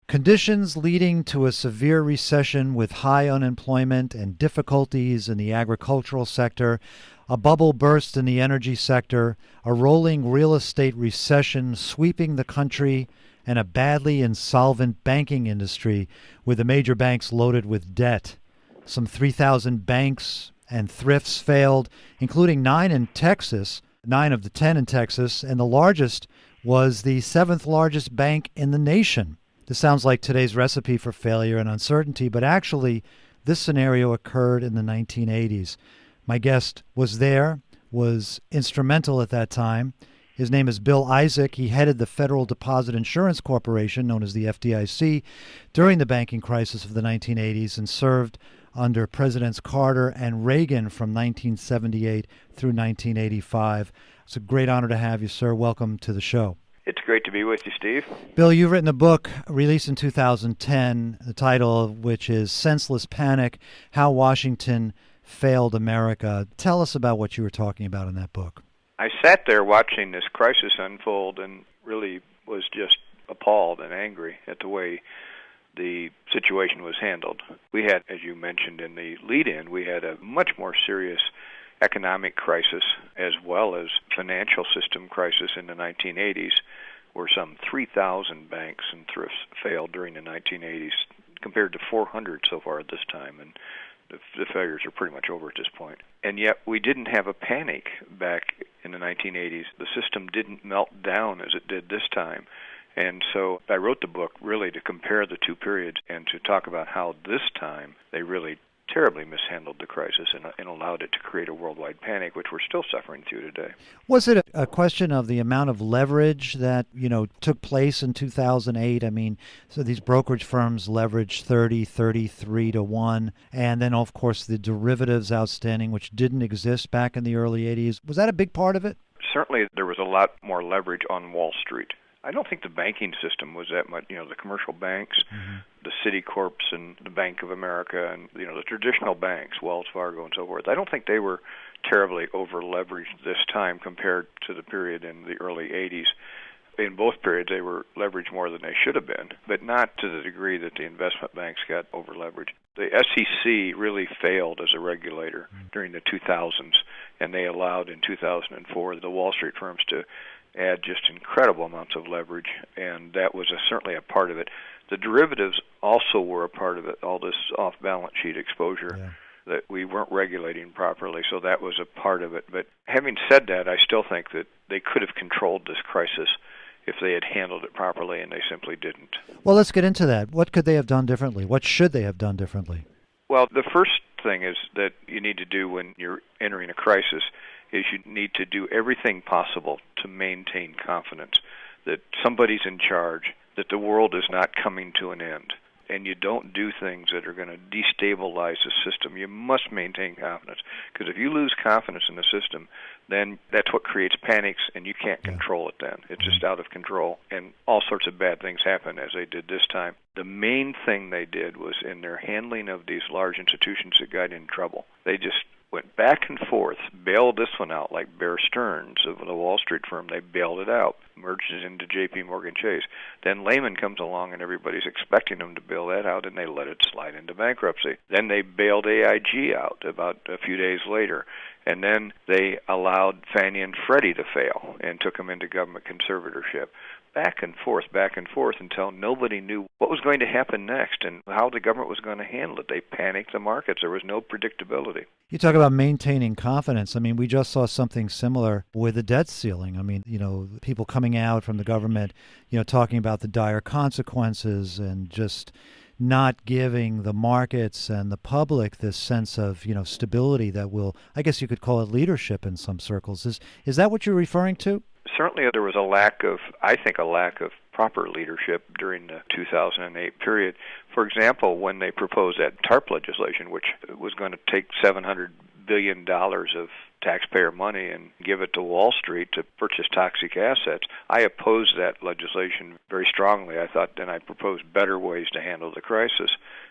Conditions leading to a severe recession with high unemployment and difficulties in the agricultural sector, a bubble burst in the energy sector, a rolling real estate recession sweeping the country, and a badly insolvent banking industry with the major banks loaded with debt. Some 3,000 banks and thrifts failed, including nine in Texas, nine of the 10 in Texas, and the largest was the seventh largest bank in the nation. This sounds like today's recipe for failure and uncertainty, but actually, this scenario occurred in the 1980s. My guest was there, was instrumental at that time. His name is Bill Isaac. He headed the Federal Deposit Insurance Corporation, known as the FDIC, during the banking crisis of the 1980s and served under Presidents Carter and Reagan from 1978 through 1985. It's a great honor to have you, sir. Welcome to the show. It's great to be with you, Steve. Bill, you've written a book released in 2010, the title of which is Senseless Panic, How Washington Failed America. Tell us about what you were talking about in that book. I sat there watching this crisis unfold and really was just appalled and angry at the way the situation was handled. We had, as you mentioned in the lead-in, we had a much more serious economic crisis as well as financial system crisis in the 1980s, where some 3,000 banks and thrifts failed during the 1980s compared to 400 so far at this time, and the failures are pretty much over at this point. And yet we didn't have a panic back in the 1980s. The system didn't melt down as it did this time. And so I wrote the book really to compare the two periods and to talk about how this time they really terribly mishandled the crisis and allowed it to create a worldwide panic, which we're still suffering through today. Was it a question of the amount of leverage that, took place in 2008? I mean, so these brokerage firms leveraged 33 to 1, and then, of course, the derivatives outstanding, which didn't exist back in the early 80s. Was that a big part of it? Certainly, there was a lot more leverage on Wall Street. I don't think the banking system was that much, the commercial banks, the Citicorps and the Bank of America and, the traditional banks, Wells Fargo and so forth. I don't think they were terribly over-leveraged this time compared to the period in the early 80s. In both periods, they were leveraged more than they should have been, but not to the degree that the investment banks got over-leveraged. The SEC really failed as a regulator during the 2000s, and they allowed in 2004 the Wall Street firms to add just incredible amounts of leverage, and that was certainly a part of it. The derivatives also were a part of it, all this off-balance sheet exposure that we weren't regulating properly, so that was a part of it. But having said that, I still think that they could have controlled this crisis if they had handled it properly, and they simply didn't. Well, let's get into that. What could they have done differently? What should they have done differently? Well, the first thing is that you need to do when you're entering a crisis is you need to do everything possible to maintain confidence that somebody's in charge, that the world is not coming to an end, and you don't do things that are going to destabilize the system. You must maintain confidence, because if you lose confidence in the system, then that's what creates panics, and you can't control it then. It's just out of control, and all sorts of bad things happen as they did this time. The main thing they did was in their handling of these large institutions that got in trouble. They just went back and forth, bailed this one out like Bear Stearns of the Wall Street firm. They bailed it out, merged it into J.P. Morgan Chase. Then Lehman comes along and everybody's expecting them to bail that out, and they let it slide into bankruptcy. Then they bailed AIG out about a few days later. And then they allowed Fannie and Freddie to fail and took them into government conservatorship. Back and forth until nobody knew what was going to happen next and how the government was going to handle it. They panicked the markets. There was no predictability. You talk about maintaining confidence. I mean, we just saw something similar with the debt ceiling. I mean, people coming out from the government, talking about the dire consequences and just not giving the markets and the public this sense of, stability that will, I guess you could call it leadership in some circles. Is that what you're referring to? Certainly there was a lack of proper leadership during the 2008 period. For example, when they proposed that TARP legislation, which was going to take $700 billion of taxpayer money and give it to Wall Street to purchase toxic assets. I opposed that legislation very strongly. I thought, and I proposed better ways to handle the crisis,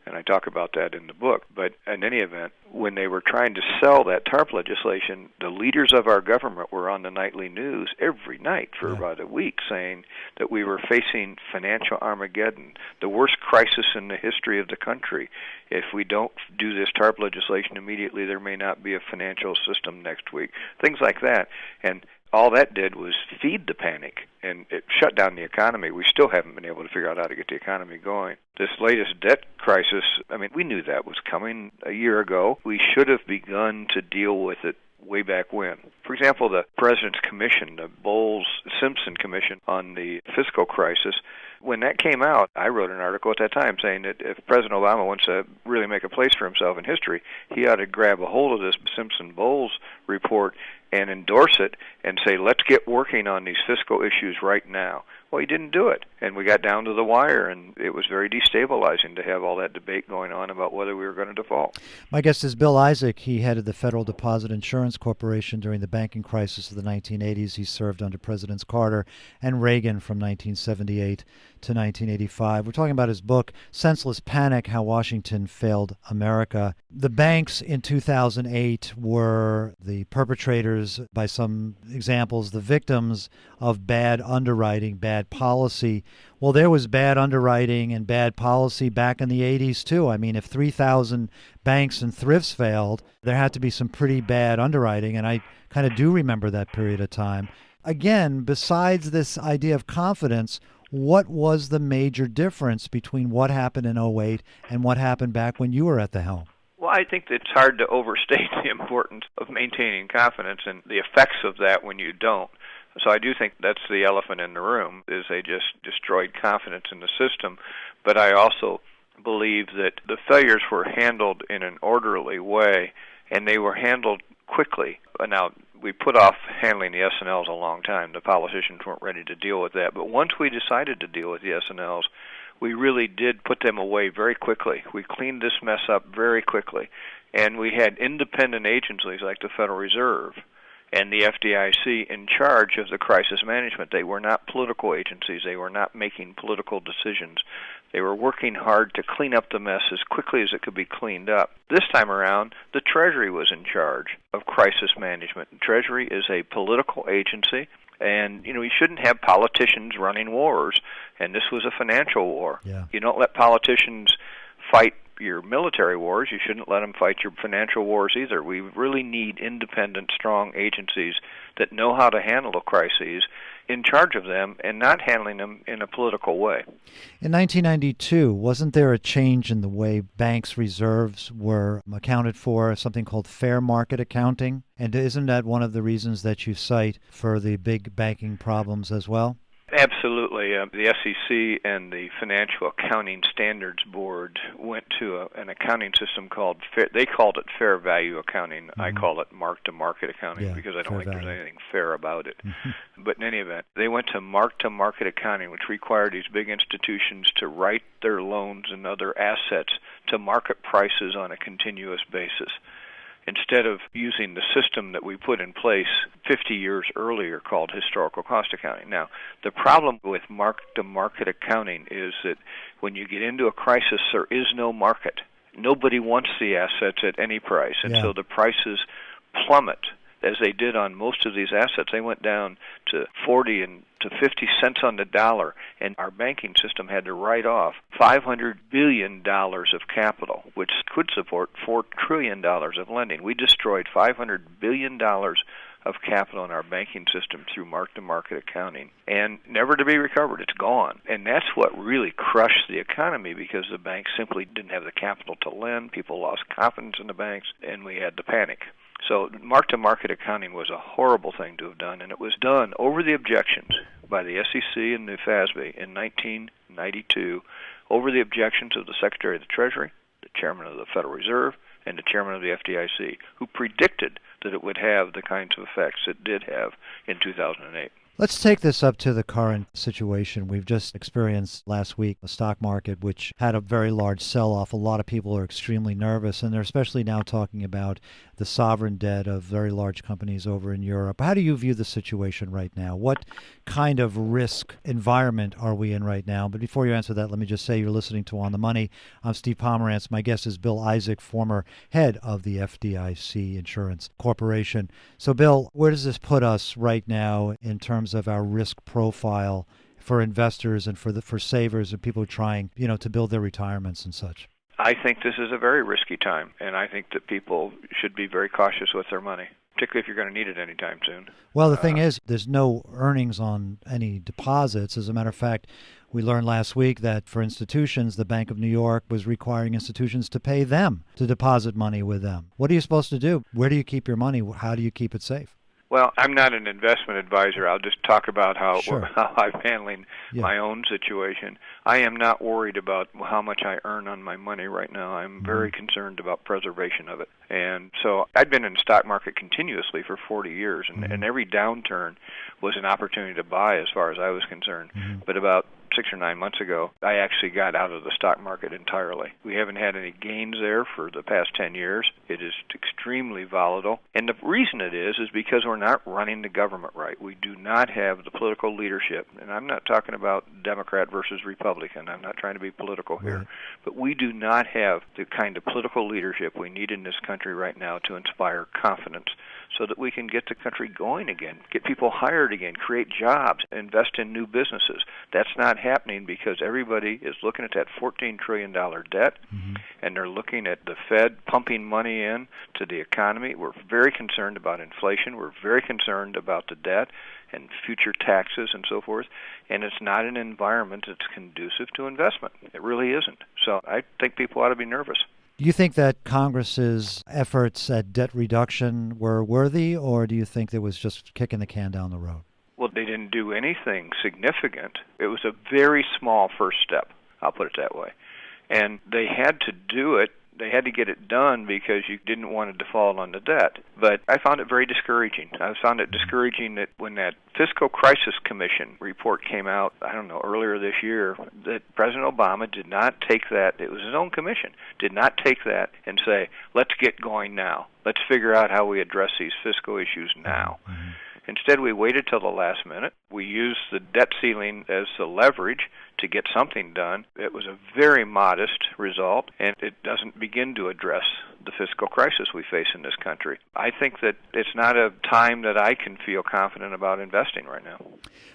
and I talk about that in the book. But in any event, when they were trying to sell that TARP legislation, the leaders of our government were on the nightly news every night for about a week saying that we were facing financial Armageddon, the worst crisis in the history of the country. If we don't do this TARP legislation immediately, there may not be a financial system next week. Things like that. And all that did was feed the panic, and it shut down the economy. We still haven't been able to figure out how to get the economy going. This latest debt crisis, I mean, we knew that was coming a year ago. We should have begun to deal with it way back when. For example, the President's Commission, the Bowles-Simpson Commission on the fiscal crisis, when that came out, I wrote an article at that time saying that if President Obama wants to really make a place for himself in history, he ought to grab a hold of this Simpson-Bowles report and endorse it and say, let's get working on these fiscal issues right now. Well, he didn't do it, and we got down to the wire, and it was very destabilizing to have all that debate going on about whether we were going to default. My guest is Bill Isaac. He headed the Federal Deposit Insurance Corporation during the banking crisis of the 1980s. He served under Presidents Carter and Reagan from 1978 to 1985. We're talking about his book, Senseless Panic, How Washington Failed America. The banks in 2008 were the perpetrators, by some examples, the victims of bad underwriting, bad policy. Well, there was bad underwriting and bad policy back in the 80s, too. I mean, if 3,000 banks and thrifts failed, there had to be some pretty bad underwriting, and I kind of do remember that period of time. Again, besides this idea of confidence, what was the major difference between what happened in '08 and what happened back when you were at the helm? Well, I think it's hard to overstate the importance of maintaining confidence and the effects of that when you don't. So I do think that's the elephant in the room, is they just destroyed confidence in the system. But I also believe that the failures were handled in an orderly way, and they were handled quickly. Now, we put off handling the S&Ls a long time. The politicians weren't ready to deal with that. But once we decided to deal with the S&Ls, we really did put them away very quickly. We cleaned this mess up very quickly. And we had independent agencies like the Federal Reserve and the FDIC in charge of the crisis management. They were not political agencies. They were not making political decisions. They were working hard to clean up the mess as quickly as it could be cleaned up. This time around, the Treasury was in charge of crisis management. Treasury is a political agency, and you shouldn't have politicians running wars, and this was a financial war. Yeah. You don't let politicians fight your military wars. You shouldn't let them fight your financial wars either. We really need independent, strong agencies that know how to handle the crises, in charge of them, and not handling them in a political way. In 1992, wasn't there a change in the way banks' reserves were accounted for, something called fair market accounting? And isn't that one of the reasons that you cite for the big banking problems as well? Absolutely. The SEC and the Financial Accounting Standards Board went to an accounting system called, they called it fair value accounting. Mm-hmm. I call it mark-to-market accounting because I don't think there's anything fair about it. Mm-hmm. But in any event, they went to mark-to-market accounting, which required these big institutions to write their loans and other assets to market prices on a continuous basis, instead of using the system that we put in place 50 years earlier called historical cost accounting. Now, the problem with mark-to-market accounting is that when you get into a crisis, there is no market. Nobody wants the assets at any price, and so the prices plummet. As they did on most of these assets, they went down to 40 and to 50 cents on the dollar, and our banking system had to write off $500 billion of capital, which could support $4 trillion of lending. We destroyed $500 billion of capital in our banking system through mark-to-market accounting, and never to be recovered. It's gone. And that's what really crushed the economy, because the banks simply didn't have the capital to lend. People lost confidence in the banks, and we had the panic. So mark-to-market accounting was a horrible thing to have done, and it was done over the objections by the SEC and the FASB in 1992, over the objections of the Secretary of the Treasury, the Chairman of the Federal Reserve, and the Chairman of the FDIC, who predicted that it would have the kinds of effects it did have in 2008. Let's take this up to the current situation. We've just experienced last week the stock market, which had a very large sell-off. A lot of people are extremely nervous, and they're especially now talking about the sovereign debt of very large companies over in Europe. How do you view the situation right now? What kind of risk environment are we in right now? But before you answer that, let me just say you're listening to On the Money. I'm Steve Pomerantz. My guest is Bill Isaac, former head of the FDIC Insurance Corporation. So, Bill, where does this put us right now in terms of our risk profile for investors and for savers and people trying, to build their retirements and such? I think this is a very risky time, and I think that people should be very cautious with their money, particularly if you're going to need it anytime soon. Well, the thing is, there's no earnings on any deposits. As a matter of fact, we learned last week that for institutions, the Bank of New York was requiring institutions to pay them to deposit money with them. What are you supposed to do? Where do you keep your money? How do you keep it safe? Well, I'm not an investment advisor. I'll just talk about how Sure. I'm handling my own situation. I am not worried about how much I earn on my money right now. I'm very concerned about preservation of it. And so I've been in the stock market continuously for 40 years, and every downturn was an opportunity to buy as far as I was concerned. But about 6 or 9 months ago, I actually got out of the stock market entirely. We haven't had any gains there for the past 10 years. It is extremely volatile. And the reason it is because we're not running the government right. We do not have the political leadership. And I'm not talking about Democrat versus Republican. I'm not trying to be political here. Right. But we do not have the kind of political leadership we need in this country right now to inspire confidence so that we can get the country going again, get people hired again, create jobs, invest in new businesses. That's not happening because everybody is looking at that $14 trillion debt, and they're looking at the Fed pumping money in to the economy. We're very concerned about inflation. We're very concerned about the debt and future taxes and so forth, and it's not an environment that's conducive to investment. It really isn't. So I think people ought to be nervous. Do you think that Congress's efforts at debt reduction were worthy, or do you think it was just kicking the can down the road? Well, they didn't do anything significant. It was a very small first step, I'll put it that way. And they had to do it. They had to get it done because you didn't want to default on the debt. But I found it very discouraging. I found it discouraging that when that Fiscal Crisis Commission report came out, earlier this year, that President Obama did not take that, it was his own commission, did not take that and say, let's get going now. Let's figure out how we address these fiscal issues now. Instead, we waited till the last minute. We used the debt ceiling as the leverage to get something done. It was a very modest result, and it doesn't begin to address the fiscal crisis we face in this country. I think that it's not a time that I can feel confident about investing right now.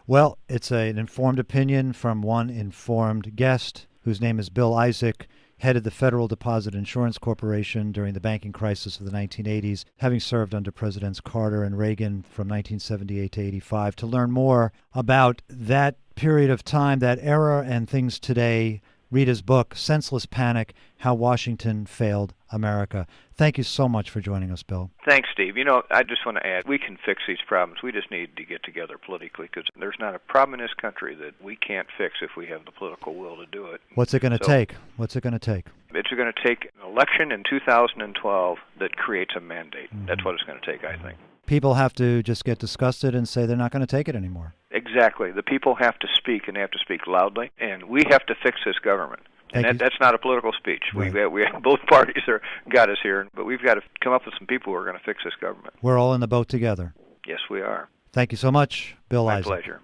Well, it's an informed opinion from one informed guest whose name is Bill Isaac, headed the Federal Deposit Insurance Corporation during the banking crisis of the 1980s, having served under Presidents Carter and Reagan from 1978 to 85. To learn more about that period of time, that era, and things today, read his book, Senseless Panic, How Washington Failed America. Thank you so much for joining us, Bill. Thanks, Steve. I just want to add, we can fix these problems. We just need to get together politically because there's not a problem in this country that we can't fix if we have the political will to do it. What's it going to take? What's it going to take? It's going to take an election in 2012 that creates a mandate. That's what it's going to take, I think. People have to just get disgusted and say they're not going to take it anymore. Exactly. The people have to speak, and they have to speak loudly, and we have to fix this government. And that's not a political speech. Right. We have both parties got us here, but we've got to come up with some people who are going to fix this government. We're all in the boat together. Yes, we are. Thank you so much, Bill Isaac. My pleasure.